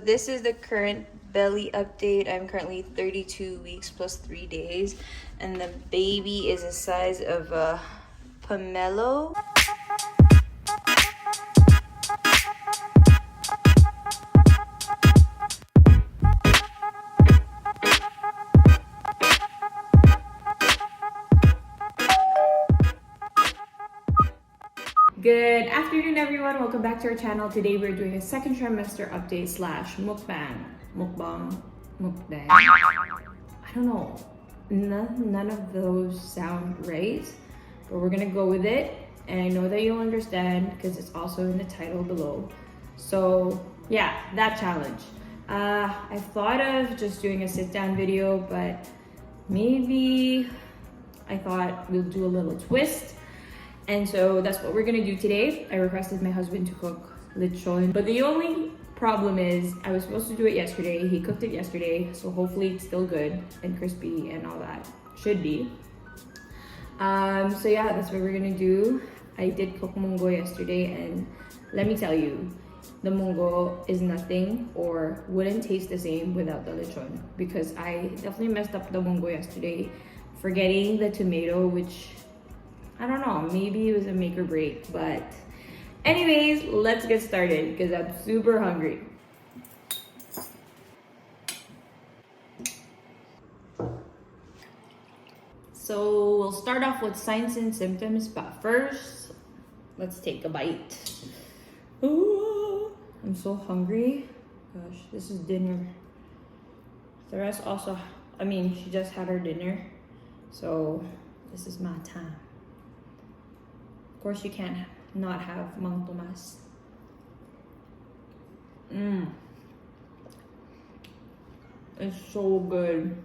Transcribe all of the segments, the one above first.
This is the current belly update. I'm currently 32 weeks plus 3 days, and the baby is the size of a pomelo. Good afternoon, everyone. Welcome back to our channel. Today we're doing a second trimester update slash mukbang. Mukbang. I don't know. None of those sound right, but we're gonna go with it. And I know that you'll understand because it's also in the title below. So yeah, that challenge. I thought of just doing a sit down video, but maybe I thought we'll do a little twist. And so that's what we're gonna do today. I requested my husband to cook lechon, but the only problem is I was supposed to do it yesterday. He cooked it yesterday, so hopefully it's still good and crispy and all that. Should be. So yeah, that's what we're gonna do. I did cook mungo yesterday, and let me tell you, the mungo is nothing or wouldn't taste the same without the lechon, because I definitely messed up the mungo yesterday, forgetting the tomato, which I don't know, maybe it was a make or break, but anyways, let's get started because I'm super hungry. So we'll start off with signs and symptoms, but first, let's take a bite. Ooh, I'm so hungry. Gosh, this is dinner. The rest also, she just had her dinner, so this is my time. Of course, you can't not have Mang Tomas. It's so good.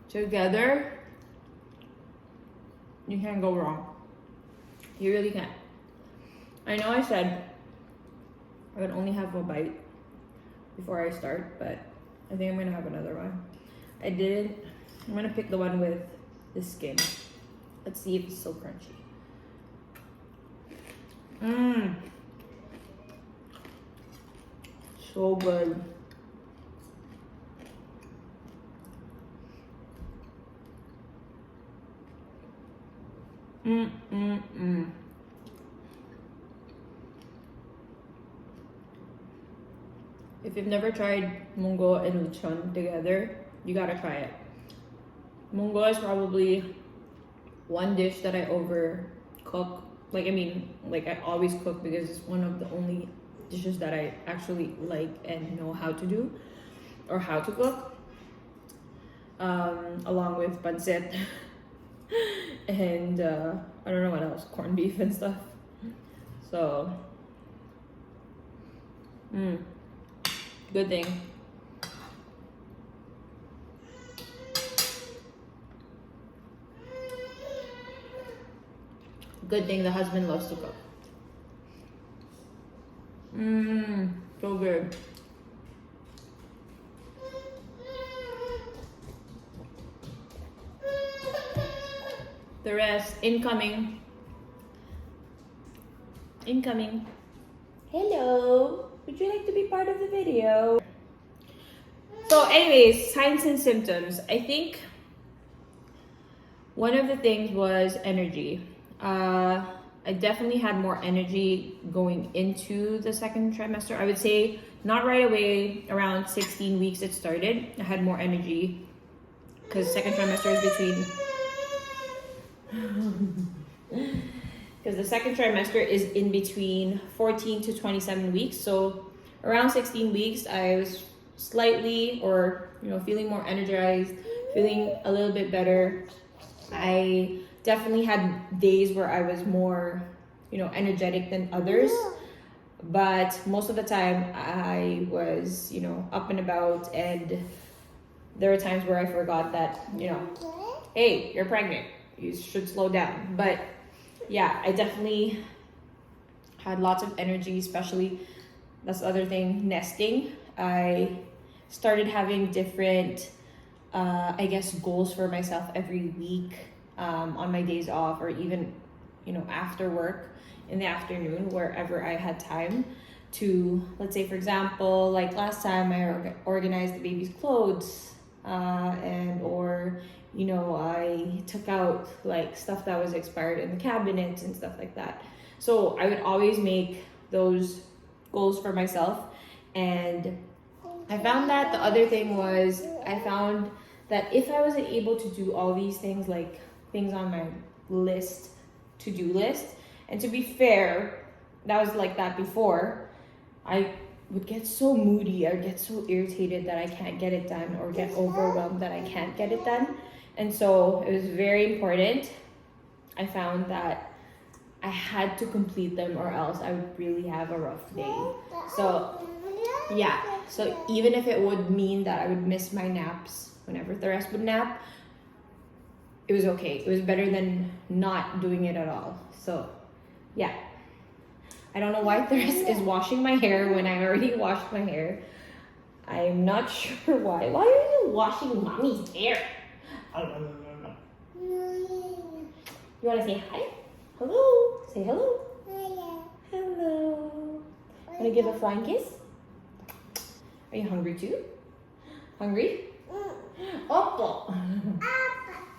Together, you can't go wrong. You really can't. I know I said I would only have a bite before I start, but I think I'm gonna have another one. I'm gonna pick the one with the skin. Let's see if it's so crunchy. So good. If you've never tried mungo and lechon together, you gotta try it. Mungo is probably one dish that I overcook. I always cook because it's one of the only dishes that I actually like and know how to do or how to cook. Along with pancit and I don't know what else, corned beef and stuff. So, good thing. Good thing the husband loves to cook. So good. The rest, incoming. Hello, would you like to be part of the video? So anyways, signs and symptoms. I think one of the things was energy. I definitely had more energy going into the second trimester. I would say not right away, around 16 weeks it started. I had more energy because second trimester is between because the second trimester is in between 14 to 27 weeks. So around 16 weeks, I was slightly feeling more energized, feeling a little bit better. I definitely had days where I was more, energetic than others. But most of the time I was, up and about, and there were times where I forgot that, hey, you're pregnant. You should slow down. But yeah, I definitely had lots of energy, especially that's the other thing, nesting. I started having different I guess, goals for myself every week on my days off, or even, after work in the afternoon, wherever I had time to, let's say, for example, like last time I organized the baby's clothes, or I took out like stuff that was expired in the cabinets and stuff like that. So I would always make those goals for myself. And I found that the other thing was, I found that if I wasn't able to do all these things, like things on my list, to-do list, and to be fair, that was like that before, I would get so moody, I would get so irritated that I can't get it done, or get overwhelmed that I can't get it done. And so it was very important. I found that I had to complete them, or else I would really have a rough day. So yeah, so even if it would mean that I would miss my naps whenever the rest would nap, it was okay. It was better than not doing it at all. So yeah, I don't know why Therese is washing my hair when I already washed my hair. I'm not sure why. Why are you washing mommy's hair? You want to say hi? Hello. Say hello. Hello. Want to give a flying kiss? Are you hungry too? Hungry? Oppa.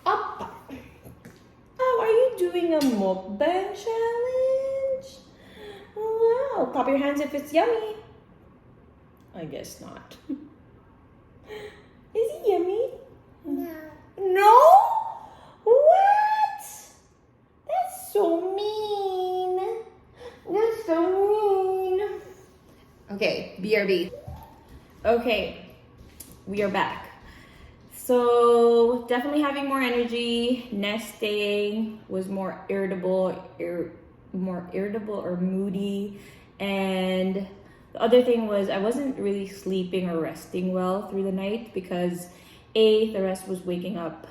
Oppa. How are you doing a mukbang challenge? Wow. Clap your hands if it's yummy. I guess not. Is it yummy? No. No? What? That's so mean. That's so mean. Okay, BRB. Okay, we are back. So definitely having more energy. Nesting was more irritable or moody. And the other thing was, I wasn't really sleeping or resting well through the night, because the rest was waking up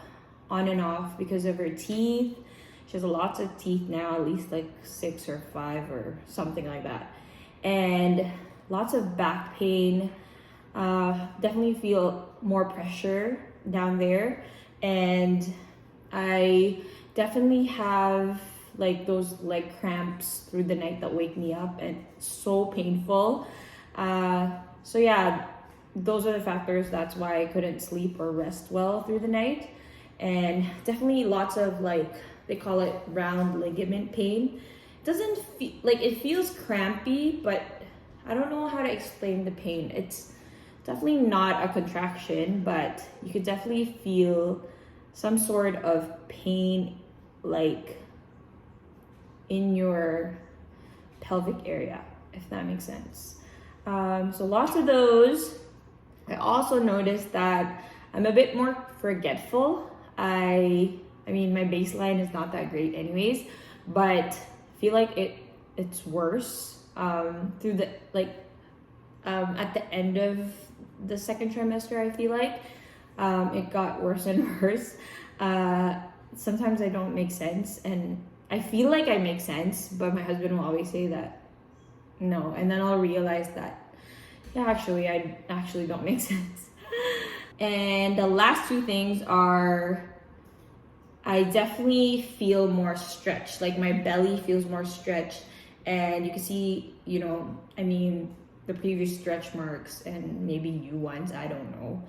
on and off because of her teeth. She has lots of teeth now, at least like 6 or 5 or something like that. And lots of back pain. Definitely feel more pressure down there. And I definitely have like those leg cramps through the night that wake me up, and it's so painful. So yeah, those are the factors. That's why I couldn't sleep or rest well through the night. And definitely lots of, like, they call it round ligament pain. It doesn't feel like, it feels crampy, but I don't know how to explain the pain. It's definitely not a contraction, but you could definitely feel some sort of pain, like in your pelvic area, if that makes sense. So lots of those. I also noticed that I'm a bit more forgetful. I mean, my baseline is not that great anyways, but I feel like it's worse through the, like, at the end of the second trimester. I feel like it got worse and worse. Sometimes I don't make sense, and I feel like I make sense, but my husband will always say that no, and then I'll realize that, yeah, actually I actually don't make sense. And the last two things are, I definitely feel more stretched, like my belly feels more stretched, and you can see, I mean, the previous stretch marks, and maybe new ones, I don't know.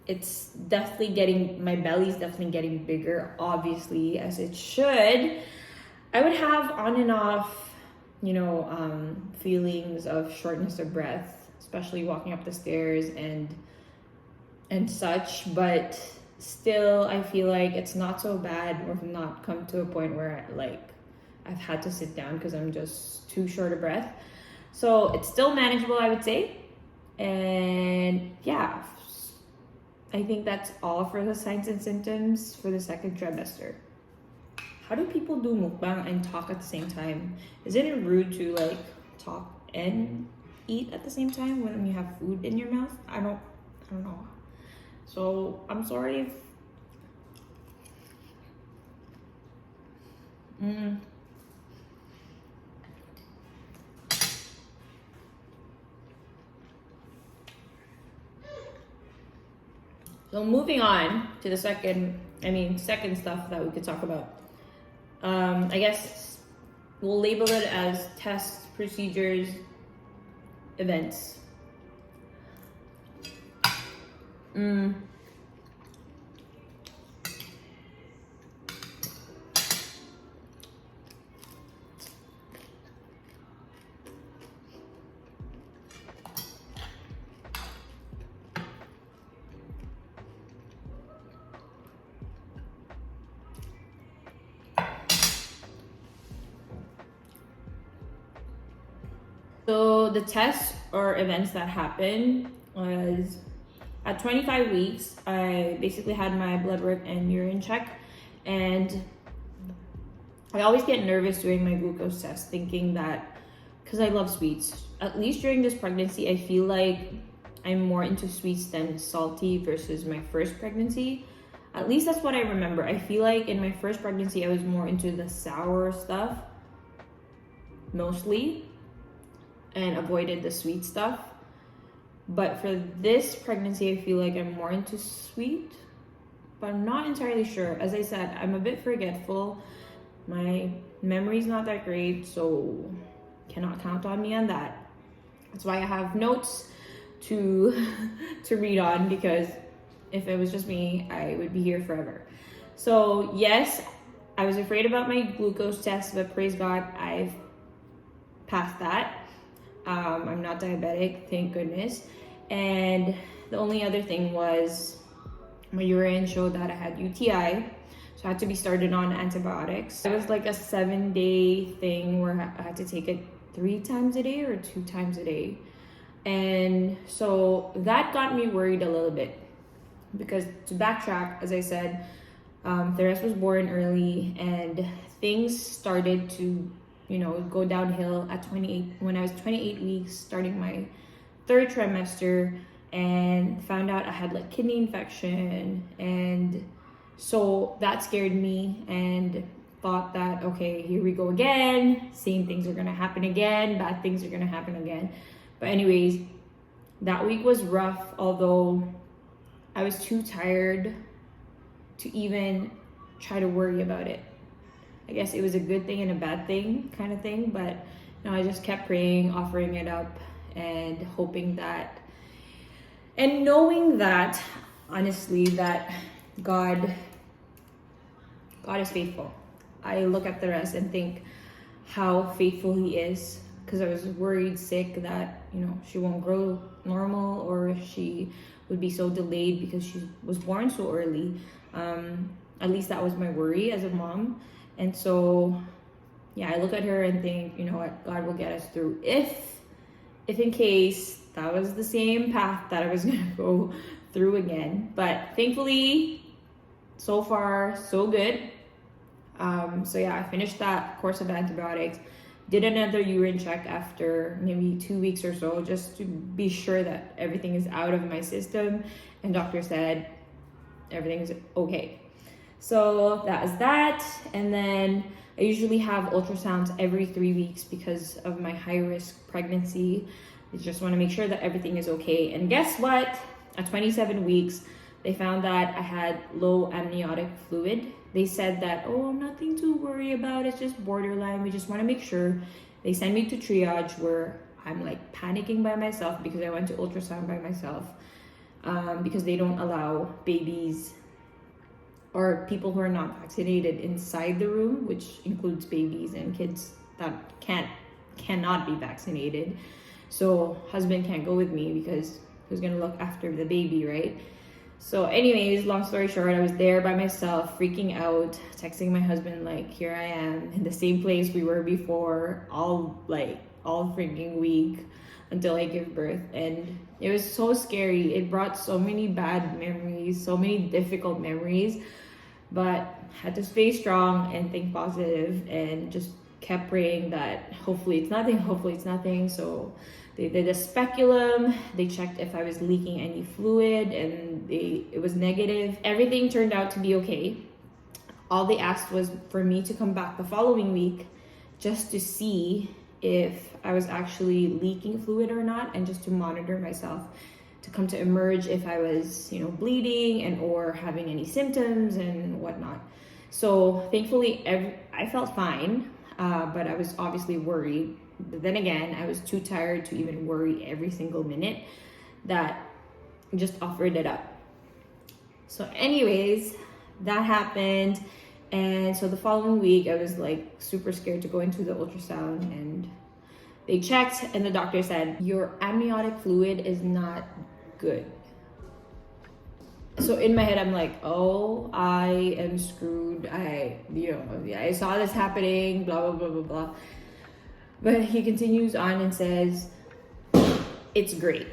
It's definitely my belly's definitely getting bigger, obviously, as it should. I would have on and off, feelings of shortness of breath, especially walking up the stairs and such, but still I feel like it's not so bad, or not come to a point where I've had to sit down because I'm just too short of breath. So it's still manageable, I would say. And yeah, I think that's all for the signs and symptoms for the second trimester. How do people do mukbang and talk at the same time? Isn't it rude to talk and eat at the same time when you have food in your mouth? I don't know. So I'm sorry if So moving on to the second stuff that we could talk about. I guess we'll label it as tests, procedures, events. So the tests or events that happened was at 25 weeks, I basically had my blood work and urine check, and I always get nervous doing my glucose test, thinking that because I love sweets, at least during this pregnancy, I feel like I'm more into sweets than salty versus my first pregnancy. At least that's what I remember. I feel like in my first pregnancy, I was more into the sour stuff, mostly, and avoided the sweet stuff. But for this pregnancy, I feel like I'm more into sweet, but I'm not entirely sure. As I said, I'm a bit forgetful. My memory's not that great, so cannot count on me on that. That's why I have notes to read on, because if it was just me, I would be here forever. So yes, I was afraid about my glucose test, but praise God, I've passed that. I'm not diabetic, thank goodness. And the only other thing was my urine showed that I had UTI, so I had to be started on antibiotics. It was like a 7-day thing where I had to take it 3 times a day or 2 times a day. And so that got me worried a little bit, because to backtrack, as I said, Therese was born early and things started to go downhill at 28 when I was 28 weeks, starting my 3rd trimester, and found out I had like kidney infection. And so that scared me and thought that, okay, here we go again, same things are gonna happen again, bad things are gonna happen again. But anyways, that week was rough, although I was too tired to even try to worry about it. I guess it was a good thing and a bad thing kind of thing, but I just kept praying, offering it up, and hoping that, and knowing that, honestly, that God is faithful. I look at the rest and think how faithful He is, because I was worried sick that she won't grow normal, or she would be so delayed because she was born so early. At least that was my worry as a mom. And so, yeah, I look at her and think, you know what, God will get us through. If in case that was the same path that I was gonna go through again. But thankfully, so far, so good. So yeah, I finished that course of antibiotics, did another urine check after maybe 2 weeks or so, just to be sure that everything is out of my system. And doctor said everything's okay. So that is that. And then I usually have ultrasounds every 3 weeks because of my high risk pregnancy. I just want to make sure that everything is okay. And guess what? At 27 weeks, they found that I had low amniotic fluid. They said that, oh, nothing to worry about. It's just borderline. We just want to make sure. They send me to triage, where I'm like panicking by myself because I went to ultrasound by myself, because they don't allow babies or people who are not vaccinated inside the room, which includes babies and kids that cannot be vaccinated. So husband can't go with me because who's gonna look after the baby, right? So anyways, long story short, I was there by myself, freaking out, texting my husband like, here I am in the same place we were before, all freaking week until I give birth. And it was so scary. It brought so many bad memories, so many difficult memories, but had to stay strong and think positive, and just kept praying that hopefully it's nothing. So they did a speculum, they checked if I was leaking any fluid, and it was negative. Everything turned out to be okay. All they asked was for me to come back the following week just to see if I was actually leaking fluid or not, and just to monitor myself, to to come to emerge if I was, you know, bleeding and or having any symptoms and whatnot. So thankfully, I felt fine, but I was obviously worried. But then again, I was too tired to even worry every single minute. That just offered it up. So anyways, that happened. And so the following week, I was like super scared to go into the ultrasound, and they checked and the doctor said, your amniotic fluid is not good. So in my head, I'm like, oh, I am screwed. I saw this happening, blah, blah, blah, blah, blah. But he continues on and says, it's great.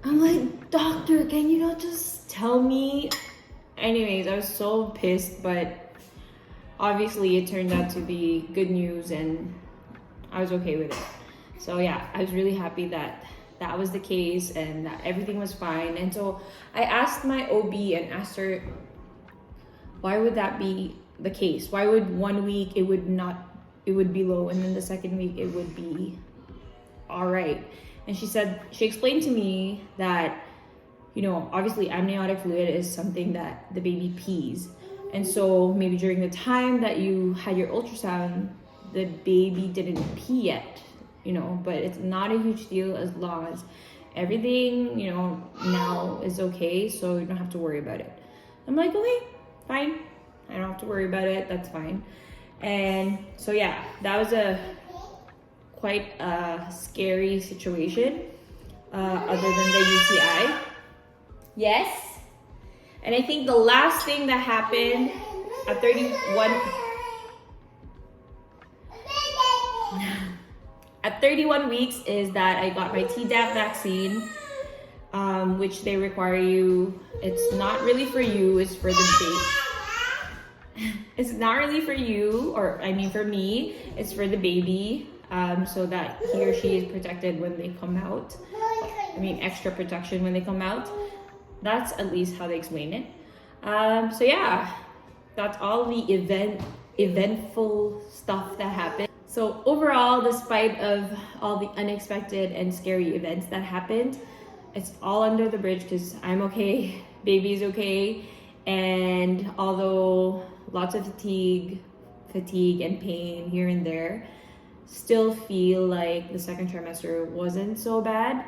I'm like, doctor, can you not just tell me? Anyways, I was so pissed, but obviously it turned out to be good news and I was okay with it. So yeah, I was really happy that that was the case and that everything was fine. And so I asked my OB and asked her, why would that be the case? Why would 1 week it would be low and then the second week it would be all right? And she explained to me that, you know, obviously amniotic fluid is something that the baby pees. And so maybe during the time that you had your ultrasound, the baby didn't pee yet, you know, but it's not a huge deal as long as everything, you know, now is okay. So you don't have to worry about it. I'm like, okay, fine. I don't have to worry about it. That's fine. And so, yeah, that was quite a scary situation, other than the UTI. Yes. And I think the last thing that happened at 31 weeks is that I got my Tdap vaccine, which they require you. It's not really for you, it's for the baby. It's not really for you, or I mean for me, it's for the baby, so that he or she is protected when they come out. I mean, extra protection when they come out. That's at least how they explain it. So yeah, that's all the eventful stuff that happened. So overall, despite of all the unexpected and scary events that happened, it's all under the bridge because I'm okay, baby's okay, and although lots of fatigue and pain here and there, still feel like the second trimester wasn't so bad.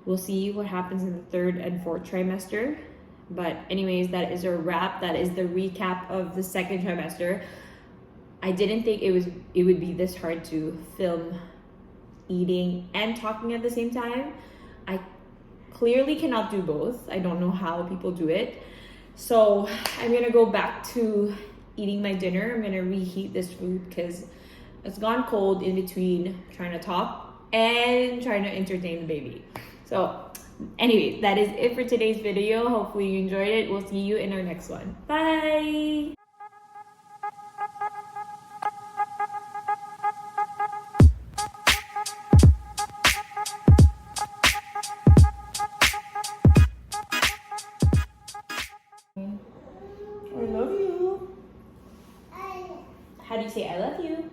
We'll see what happens in the third and fourth trimester. But anyways, that is a wrap. That is the recap of the second trimester. I didn't think it would be this hard to film eating and talking at the same time. I clearly cannot do both. I don't know how people do it. So I'm gonna go back to eating my dinner. I'm gonna reheat this food because it's gone cold in between trying to talk and trying to entertain the baby. So anyway, that is it for today's video. Hopefully you enjoyed it. We'll see you in our next one. Bye! I love you. How do you say I love you?